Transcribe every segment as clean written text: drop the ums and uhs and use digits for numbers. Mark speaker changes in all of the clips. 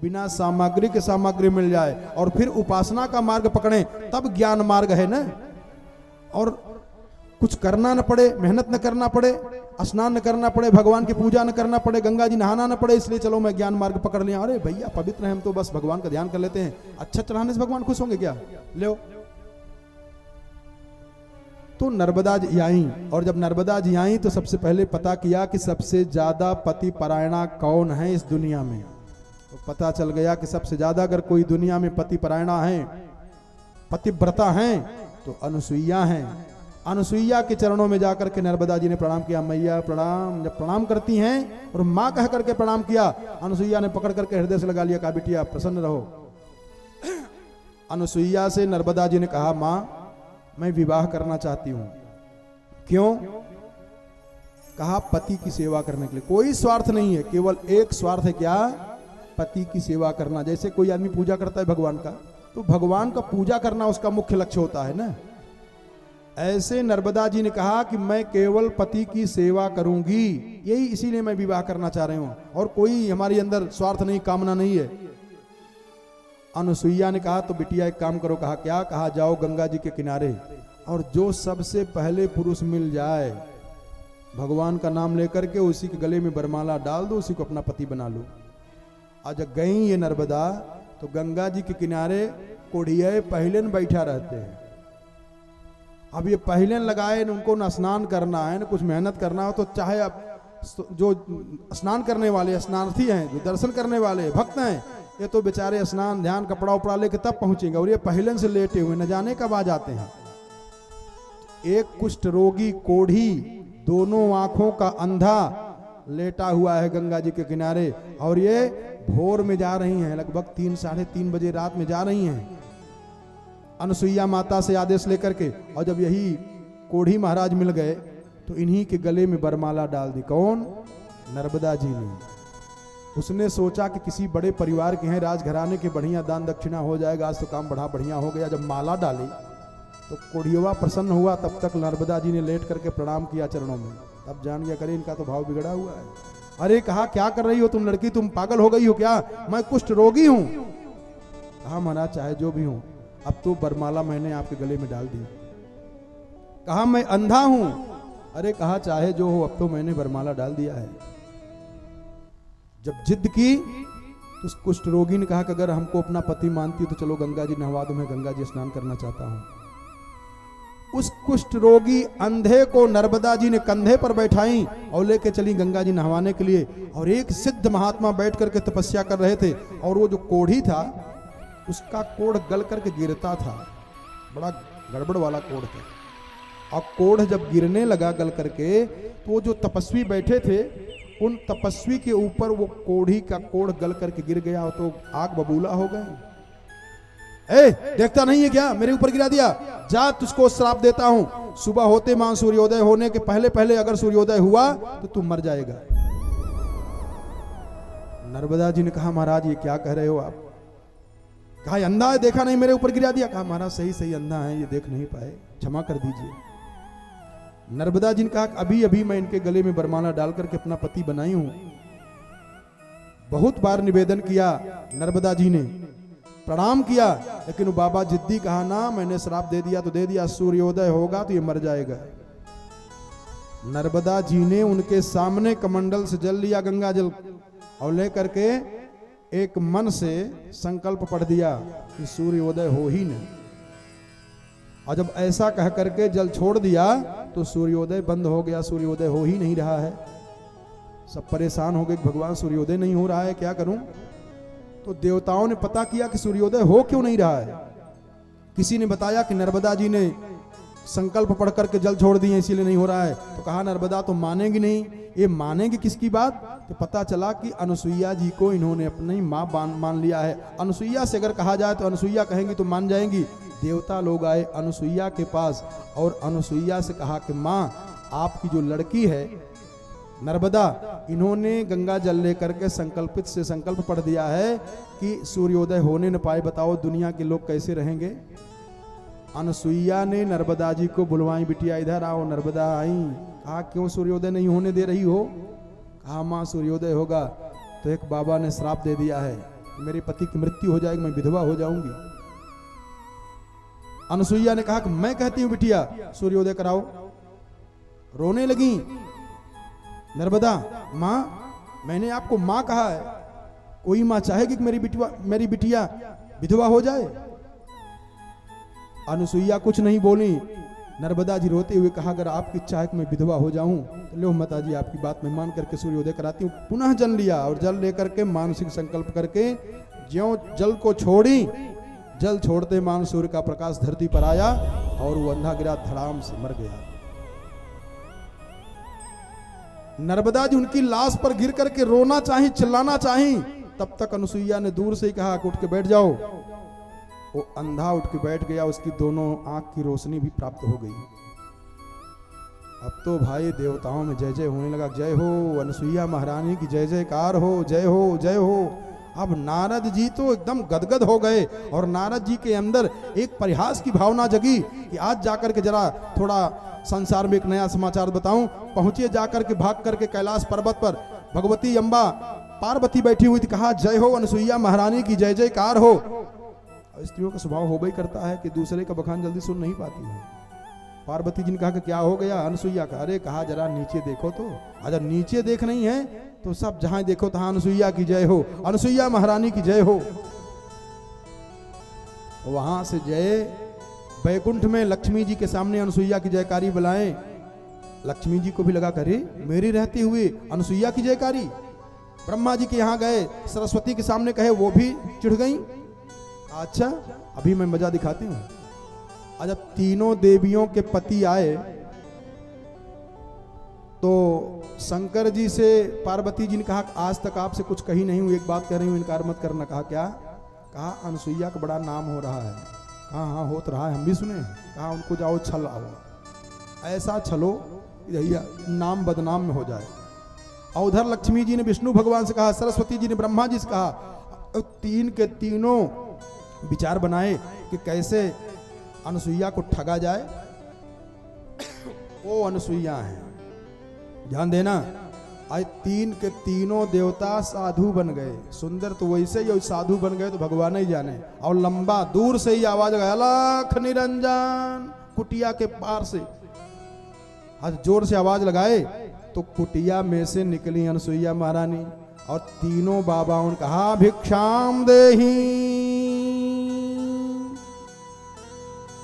Speaker 1: बिना सामग्री के सामग्री मिल जाए और फिर उपासना का मार्ग पकड़े, तब ज्ञान मार्ग है ना। और कुछ करना न पड़े, मेहनत न करना पड़े, स्नान न करना पड़े, भगवान की पूजा न करना पड़े, गंगा जी नहाना न पड़े, इसलिए चलो मैं ज्ञान मार्ग पकड़ लिया। अरे भैया पवित्र हैं हम तो, बस भगवान का ध्यान कर लेते हैं। अच्छा चढ़ाने से भगवान खुश होंगे क्या? लो। तो नर्मदा जी आई, और जब नर्मदा जी आई तो सबसे पहले पता किया कि सबसे ज्यादा पति परायणा कौन है इस दुनिया में। तो पता चल गया कि सबसे ज्यादा अगर कोई दुनिया में पति परायणा है, पतिव्रता है, तो अनुसुईया है। अनुसुईया के चरणों में जाकर के नर्मदा जी ने प्रणाम किया। मैया प्रणाम। जब प्रणाम करती हैं और माँ कह करके प्रणाम किया, अनुसुईया ने पकड़ करके हृदय से लगा लिया, कहा बिटिया प्रसन्न रहो। अनुसुईया से नर्मदा जी ने कहा, माँ मैं विवाह करना चाहती हूं। क्यों? कहा पति की सेवा करने के लिए। कोई स्वार्थ नहीं है, केवल एक स्वार्थ है, क्या? पति की सेवा करना। जैसे कोई आदमी पूजा करता है भगवान का, तो भगवान का पूजा करना उसका मुख्य लक्ष्य होता है ना। ऐसे नर्मदा जी ने कहा कि मैं केवल पति की सेवा करूंगी, यही इसीलिए मैं विवाह करना चाह रही हूं, और कोई हमारी अंदर स्वार्थ नहीं, कामना नहीं है। अनुसुईया ने कहा तो बिटिया एक काम करो। कहा क्या? कहा जाओ गंगा जी के किनारे, और जो सबसे पहले पुरुष मिल जाए भगवान का नाम लेकर के उसी के गले में वरमाला डाल दो, उसी को अपना पति बना लो। आज गई ये नर्मदा तो गंगा जी के किनारे कोढ़िया पहलेन बैठा रहते हैं। अब ये पहलेन लगाए, उनको न स्नान करना है न कुछ मेहनत करना हो, तो चाहे अब जो स्नान करने वाले स्नानार्थी हैं, जो दर्शन करने वाले भक्त हैं, ये तो बेचारे स्नान ध्यान कपड़ा उपड़ा लेके तब पहुंचेंगे, और ये पहले से लेटे हुए न जाने कब आ जाते हैं। एक कुष्ठ रोगी कोढ़ी, दोनों आंखों का अंधा लेटा हुआ है गंगा जी के किनारे, और ये भोर में जा रही हैं, लगभग 3 साढ़े 3 बजे रात में जा रही हैं अनुसुईया माता से आदेश लेकर के। और जब यही कोढ़ी महाराज मिल गए तो इन्हीं के गले में वरमाला डाल दी। कौन? नर्मदा जी ने। उसने सोचा कि किसी बड़े परिवार के हैं, राजघराने के, बढ़िया दान दक्षिणा हो जाएगा, आज तो काम बढ़ा बढ़िया हो गया। जब माला डाली तो कोढ़िया प्रसन्न हुआ। तब तक नर्मदा जी ने लेट करके प्रणाम किया चरणों में। तब जान गया करे इनका तो भाव बिगड़ा हुआ है। अरे कहा क्या कर रही हो तुम लड़की, तुम पागल हो गई हो क्या? मैं कुष्ठ रोगी हूं। कहा महाराज चाहे जो भी हूं, अब तो वरमाला मैंने आपके गले में डाल दी। कहा मैं अंधा हूं। अरे कहा चाहे जो हो, अब तो मैंने वरमाला डाल दिया है। जब जिद की तो उस कुष्ठ रोगी ने कहा कि अगर हमको अपना पति मानती हो तो चलो गंगा जी नहवा दो, मैं गंगा जी स्नान करना चाहता हूं। उस कुष्ठ रोगी अंधे को नर्मदा जी ने कंधे पर बैठाई और लेके चली गंगा जी नहवाने के लिए। और एक सिद्ध महात्मा बैठ करके तपस्या कर रहे थे, और वो जो कोढ़ी था उसका कोढ़ गल करके गिरता था, बड़ा गड़बड़ वाला कोढ़ था। और कोढ़ जब गिरने लगा गल करके, तो वो जो तपस्वी बैठे थे उन तपस्वी के ऊपर वो कोढ़ी का कोढ़ गल करके गिर गया, तो आग बबूला हो गए। ए देखता नहीं है क्या, मेरे ऊपर गिरा दिया, जा तुझको श्राप देता हूं, सुबह होते मां सूर्योदय होने के पहले पहले अगर सूर्योदय हुआ तो तू मर जाएगा। नर्मदा जी ने कहा महाराज ये क्या कह रहे हो आप? कहा अंधा है, देखा नहीं, मेरे ऊपर गिरा दिया। कहा महाराज सही सही अंधा है, ये देख नहीं पाए, क्षमा कर दीजिए। नर्मदा जी ने कहा अभी अभी मैं इनके गले में वरमाला डाल करके अपना पति बनाई हूं। बहुत बार निवेदन किया नर्मदा जी ने, प्रणाम किया, लेकिन वो बाबा जिद्दी। कहा ना मैंने श्राप दे दिया तो दे दिया, सूर्योदय होगा तो ये मर जाएगा। नर्मदा जी ने उनके सामने कमंडल से जल लिया गंगा जल, और लेकर के एक मन से संकल्प पढ़ दिया कि सूर्योदय हो ही नहीं। और जब ऐसा कह करके जल छोड़ दिया तो सूर्योदय बंद हो गया, सूर्योदय हो ही नहीं रहा है। सब परेशान हो गए, भगवान सूर्योदय नहीं हो रहा है, क्या करूं? तो देवताओं ने पता किया कि सूर्योदय हो क्यों नहीं रहा है। किसी ने बताया कि नर्मदा जी ने संकल्प पढ़ करके जल छोड़ दिए इसीलिए नहीं हो रहा है। तो कहा नर्मदा तो मानेगी नहीं। ये मानेगी किसकी बात? तो पता चला कि अनुसुईया जी को इन्होंने अपनी माँ मान लिया है। अनुसुईया से अगर कहा जाए तो अनुसुईया कहेंगी तो मान जाएंगी। देवता लोग आए अनुसुईया के पास और अनुसुईया से कहा कि माँ आपकी जो लड़की है नर्मदा, इन्होंने गंगा जल लेकर के संकल्पित से संकल्प पढ़ दिया है कि सूर्योदय होने न पाए, बताओ दुनिया के लोग कैसे रहेंगे। अनुसुईया ने नर्मदा जी को बुलवाई, बिटिया इधर आओ। नर्मदा आई, कहा क्यों सूर्योदय नहीं होने दे रही हो? कहा माँ सूर्योदय होगा तो एक बाबा ने श्राप दे दिया है कि मेरे पति की मृत्यु हो जाएगी, मैं विधवा हो जाऊंगी। अनसुईया ने कहा कि मैं कहती हूं बिटिया सूर्योदय कराओ। रोने लगी नर्मदा, मां मैंने आपको मां कहा है, कोई मां चाहेगी कि मेरी बिटिया विधवा हो जाए? अनुसुईया कुछ नहीं बोली। नर्मदा जी रोते हुए कहा अगर आपकी इच्छा है कि मैं विधवा हो जाऊं तो लो माता जी आपकी बात मैं मान करके सूर्योदय कराती हूँ। पुनः जल लिया और जल लेकर के मानसिक संकल्प करके ज्यों जल को छोड़ी, जल छोड़ते मान सूर्य का प्रकाश धरती पर आया और वो अंधा गिरा, धड़ाम से मर गया। नर्मदा जी उनकी लाश पर गिर करके रोना चाही, चिल्लाना चाही, तब तक अनुसुईया ने दूर से ही कहा कि उठ के बैठ जाओ। वो अंधा उठ के बैठ गया, उसकी दोनों आंख की रोशनी भी प्राप्त हो गई। अब तो भाई देवताओं में जय जय होने लगा। जय हो अनुसुईया महारानी की, जय जयकार हो, जय हो जय हो। अब नारद जी तो एकदम गदगद हो गए और नारद जी के अंदर एक परिहास की भावना जगी कि आज जाकर के जरा थोड़ा संसार में एक नया समाचार बताऊं। पहुंचे जाकर के भाग करके कैलाश पर्वत पर भगवती अम्बा पार्वती बैठी हुई थी। कहा जय हो अनुसुईया महारानी की, जय जयकार हो। स्त्रियों का स्वभाव हो ही करता है कि दूसरे का बखान जल्दी सुन नहीं पाती है। पार्वती जी ने कहा कि क्या हो गया? अनुसुईया का अरे कहा जरा नीचे देखो तो। अगर नीचे देख नहीं है तो सब जहां देखो तहां अनुसुईया की जय हो, अनुसुईया महारानी की जय हो। वहां से जय बैकुंठ में लक्ष्मी जी के सामने अनुसुईया की जयकारी बुलाएं। लक्ष्मी जी को भी लगा करे मेरी रहते हुए अनुसुईया की जयकारी। ब्रह्मा जी के यहां गए, सरस्वती के सामने कहे, वो भी चिढ़ गई। अच्छा अभी मैं मजा दिखाती हूं। जब तीनों देवियों के पति आए तो शंकर जी से पार्वती जी ने कहा आज तक आपसे कुछ कही नहीं हूं, एक बात कह रही हूं, इनकार मत करना। कहा क्या? कहा अनुसुईया का बड़ा नाम हो रहा है। कहा हाँ हो तो रहा है, हम भी सुने। कहा उनको जाओ छल आओ, ऐसा छलो भैया नाम बदनाम में हो जाए। और उधर लक्ष्मी जी ने विष्णु भगवान से कहा, सरस्वती जी ने ब्रह्मा जी से कहा, तीन के तीनों विचार बनाए कि कैसे अनुसुईया को ठगा जाए। वो अनुसुईया है, ध्यान देना। आज तीन के तीनों देवता साधु बन गए। सुंदर तो वैसे ही, साधु बन गए तो भगवान ही जाने। और लंबा दूर से ही आवाज गया, अलख निरंजन। कुटिया के पार से आज जोर से आवाज लगाए तो कुटिया में से निकली अनुसुईया महारानी और तीनों बाबाओं ने कहा भिक्षाम देही।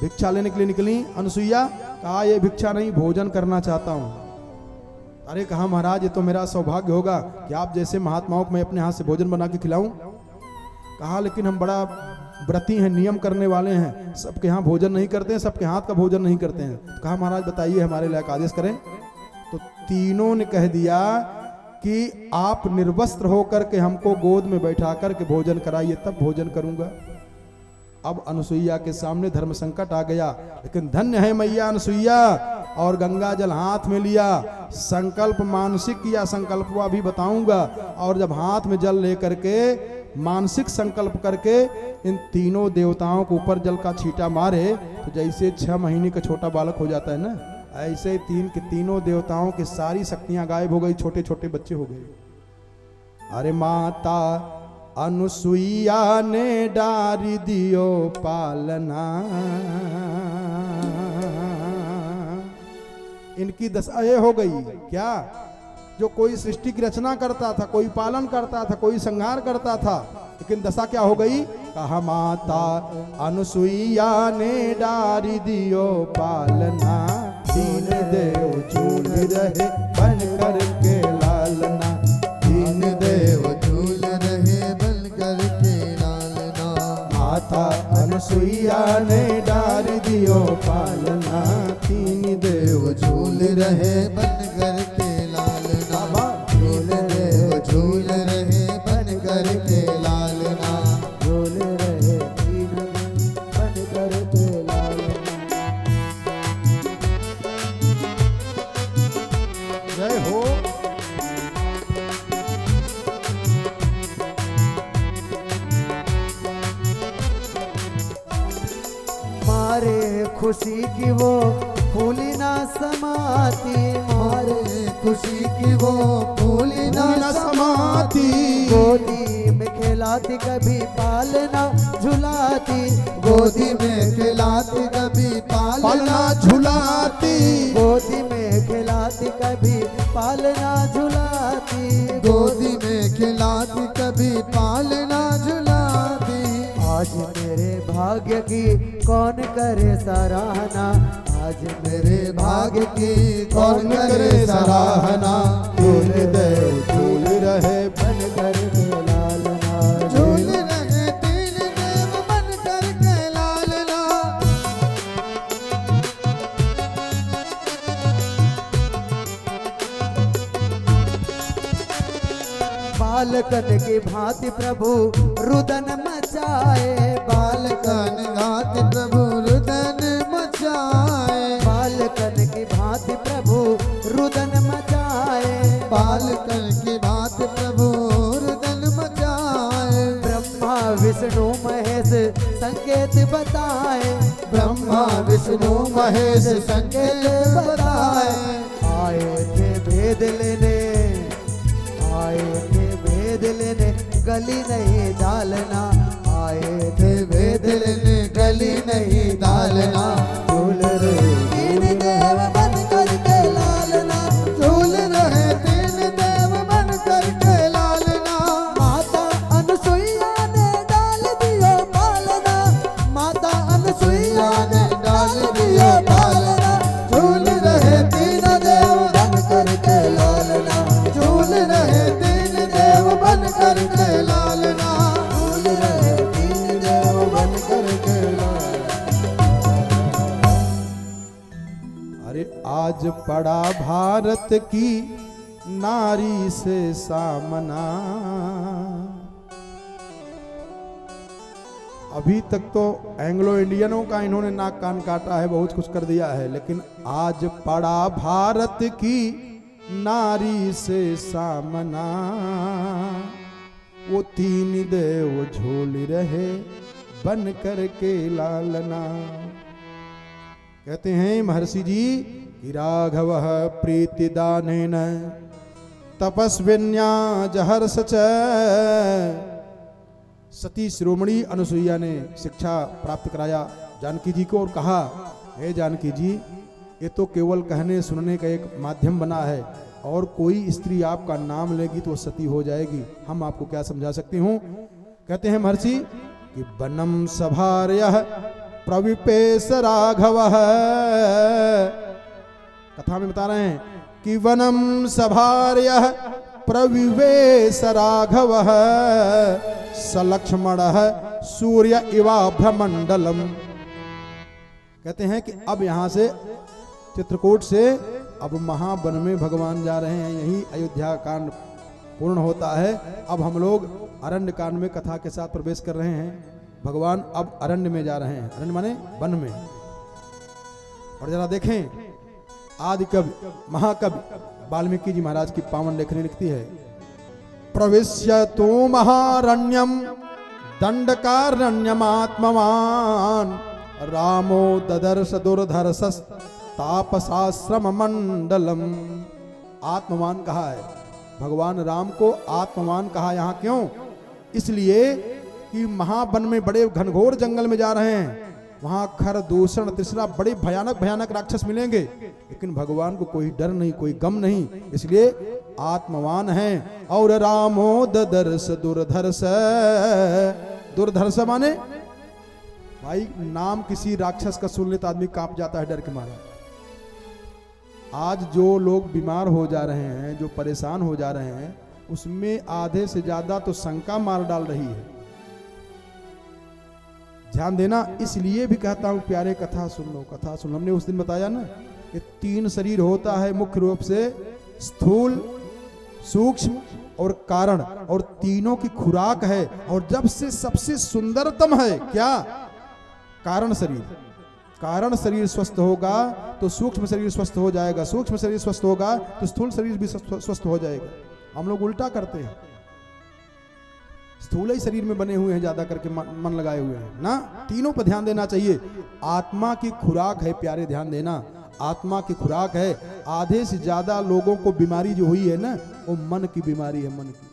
Speaker 1: भिक्षा लेने के लिए निकली अनुसुईया। कहा ये भिक्षा नहीं, भोजन करना चाहता हूं। अरे कहा महाराज ये तो मेरा सौभाग्य होगा कि आप जैसे महात्माओं को मैं अपने हाथ से भोजन बना के खिलाऊं। कहा लेकिन हम बड़ा व्रती हैं, नियम करने वाले हैं, सबके यहाँ भोजन नहीं करते हैं, सबके हाथ का भोजन नहीं करते हैं। तो कहा महाराज बताइए हमारे लायक आदेश करें। तो तीनों ने कह दिया कि आप निर्वस्त्र होकर के हमको गोद में बैठा करके भोजन कराइए, तब भोजन करूंगा। अब अनुसुईया के सामने धर्म संकट आ गया, लेकिन धन्य है मैया अनुसुईया। और गंगा जल हाथ में लिया, संकल्प मानसिक किया, संकल्प वो अभी बताऊंगा। और जब हाथ में जल लेकर के मानसिक संकल्प करके इन तीनों देवताओं के ऊपर जल का छींटा मारे तो जैसे 6 महीने का छोटा बालक हो जाता है ना, ऐसे ही तीन के तीनों देवताओं की सारी शक्तियां गायब हो गई, छोटे छोटे बच्चे हो गए। अरे माता अनुसुईया ने डारी दियो पालना। इनकी दशा ये हो गई क्या? जो कोई सृष्टि की रचना करता था, कोई पालन करता था, कोई संहार करता था, लेकिन दशा क्या हो गई? कहा माता अनुसुईया ने डारी दियो पालना। दीन देव झूल रहे बन कर के लालना। दीन देव झूल रहे बन कर के लालना। माता अनुसुईया ने डारी दियो पालना। दीन देव झूल रहे बन कर के लालना। दीन देव झूल रहे बन कर के लालना। झूल रहे बन कर के लालना। जय हो।
Speaker 2: मारे खुशी की वो फूली ना समाती। मारे खुशी की वो फूली ना समाती। गोदी में खेला खिलाती कभी पालना झुलाती,
Speaker 3: गोदी में खिलाती कभी पालना
Speaker 1: पालना झुलाती,
Speaker 2: गोदी में खिलाती कभी पालना झुलाती,
Speaker 3: गोदी में खिलाती कभी पालना झुलाती।
Speaker 2: आज मेरे भाग्य की कौन करे सराहना, आज
Speaker 3: मेरे भाग्य की कौन करे सराहना,
Speaker 1: झूल दे झूल रहे
Speaker 2: बन कर के लालना,
Speaker 3: झूल रहे तीन देव बन कर के लालना।
Speaker 2: बालकन की भांति प्रभु रुदन मचाए,
Speaker 3: बालकन घात प्रभु रुदन मचाए,
Speaker 2: बालकन की भांति प्रभु रुदन मचाए,
Speaker 3: बालकन की बात प्रभु रुदन मचाए।
Speaker 2: ब्रह्मा विष्णु महेश संकेत बताए,
Speaker 3: ब्रह्मा विष्णु महेश संकेत बताए।
Speaker 2: आए थे भेद लेने, आए थे भेद लेने गली नहीं डालना, आए थे भेद लेने
Speaker 3: गली नहीं डालना,
Speaker 2: झूल रहे तीन देव बन कर के लालना,
Speaker 3: झूल रहे तीन देव बन कर के लालना।
Speaker 2: माता अनसुईया ने डाल दिया पालना, माता अनसुईया ने डाल दिया पालना,
Speaker 3: झूल रहे तीन देव
Speaker 2: बन कर के लालना,
Speaker 3: झूल रहे तीन देव बन कर के लालना,
Speaker 2: झूल रहे तीन देव बन कर के
Speaker 1: अरे आज पड़ा भारत की नारी से सामना। अभी तक तो एंग्लो इंडियनों का इन्होंने नाक कान काटा है, बहुत कुछ कर दिया है, लेकिन आज पड़ा भारत की नारी से सामना। वो तीन देव झोल रहे बन कर के लालना। कहते हैं महर्षि जी कि राघव प्रीतिदानेन तपस्विन्या जहर्ष च। सती शिरोमणि अनुसुईया ने शिक्षा प्राप्त कराया जानकी जी को और कहा, हे जानकी जी, ये तो केवल कहने सुनने का एक माध्यम बना है, और कोई स्त्री आपका नाम लेगी तो सती हो जाएगी, हम आपको क्या समझा सकती हूँ। कहते हैं महर्षि कि बनम सभार्यः प्रविपेश राघव। कथा में बता रहे हैं कि वनम सभार्यः प्रविवेश राघव सलक्ष्मण सूर्य इवाभ्रमंडलम। कहते हैं कि अब यहां से चित्रकूट से अब महावन में भगवान जा रहे हैं, यही अयोध्या कांड पूर्ण होता है। अब हम लोग अरण्य कांड में कथा के साथ प्रवेश कर रहे हैं। भगवान अब अरण्य में जा रहे हैं, अरण्य माने वन में। और जरा देखें, आदि कवि महाकवि वाल्मीकि जी महाराज की पावन लेखनी लिखती है, प्रविश्य तो महारण्यम दंडकारण्यमात्मवान रामो ददर्श दुर्धर्ष तापसाश्रम मंडलम। आत्मवान कहा है, भगवान राम को आत्मवान कहा। यहाँ क्यों? इसलिए कि महावन में बड़े घनघोर जंगल में जा रहे हैं, वहां खर दूषण तीसरा बड़े भयानक भयानक राक्षस मिलेंगे, लेकिन भगवान को कोई डर नहीं, कोई गम नहीं, इसलिए आत्मवान हैं। और रामो ददर्श दुर्धर्ष। दुर्धर्ष माने भाई नाम किसी राक्षस का सुन लेता आदमी कांप जाता है डर के मारा। आज जो लोग बीमार हो जा रहे हैं, जो परेशान हो जा रहे हैं, उसमें आधे से ज्यादा तो शंका मार डाल रही है। ध्यान देना, इसलिए भी कहता हूं प्यारे कथा सुन लो, कथा सुन लो। हमने उस दिन बताया ना कि 3 शरीर होता है मुख्य रूप से, स्थूल, सूक्ष्म और कारण, और तीनों की खुराक है। और जब से सबसे सुंदरतम है क्या? कारण शरीर। कारण शरीर स्वस्थ होगा तो सूक्ष्म शरीर स्वस्थ हो जाएगा, सूक्ष्म शरीर स्वस्थ होगा तो स्थूल शरीर भी स्वस्थ हो जाएगा। हम लोग उल्टा करते हैं, स्थूल ही शरीर में बने हुए हैं ज्यादा करके, मन लगाए हुए हैं ना। तीनों पर ध्यान देना चाहिए। आत्मा की खुराक है प्यारे, ध्यान देना, आत्मा की खुराक है। आधे से ज्यादा लोगों को बीमारी जो हुई है ना, वो मन की बीमारी है, मन की।